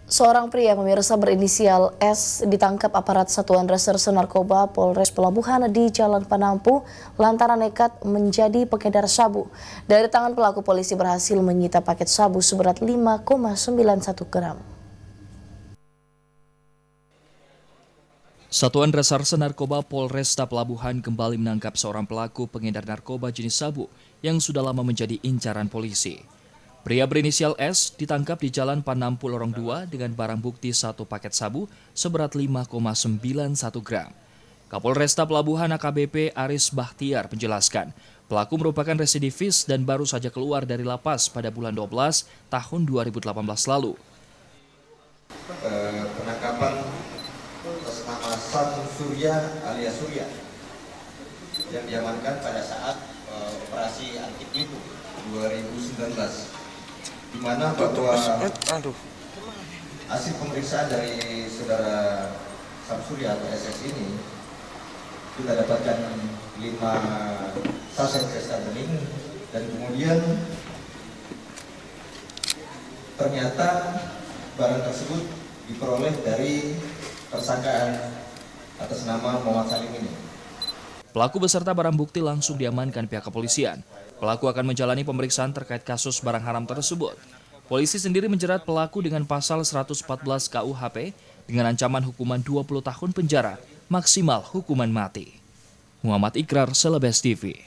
Seorang pria pemirsa berinisial S ditangkap aparat Satuan Reserse Narkoba Polres Pelabuhan di Jalan Panampu lantaran nekat menjadi pengedar sabu. Dari tangan pelaku, polisi berhasil menyita paket sabu seberat 5,91 gram. Satuan Reserse Narkoba Polresta Pelabuhan kembali menangkap seorang pelaku pengedar narkoba jenis sabu yang sudah lama menjadi incaran polisi. Pria berinisial S ditangkap di Jalan Panampu Lorong 2 dengan barang bukti satu paket sabu seberat 5,91 gram. Kapolresta Pelabuhan AKBP Aris Bahtiar menjelaskan, pelaku merupakan residivis dan baru saja keluar dari lapas pada bulan 12 tahun 2018 lalu. Penangkapan atas nama Sam Surya alias Surya yang diamankan pada saat operasi Antipitu 2019, di mana bahwa hasil pemeriksaan dari saudara Sam Surya atau SS ini kita dapatkan 5 saset kristal bening, dan kemudian ternyata barang tersebut diperoleh dari tersangka atas nama Muhammad Salim ini. Pelaku beserta barang bukti langsung diamankan pihak kepolisian. Pelaku akan menjalani pemeriksaan terkait kasus barang haram tersebut. Polisi sendiri menjerat pelaku dengan pasal 114 KUHP dengan ancaman hukuman 20 tahun penjara, maksimal hukuman mati. Muhammad Ikrar, Selebes TV.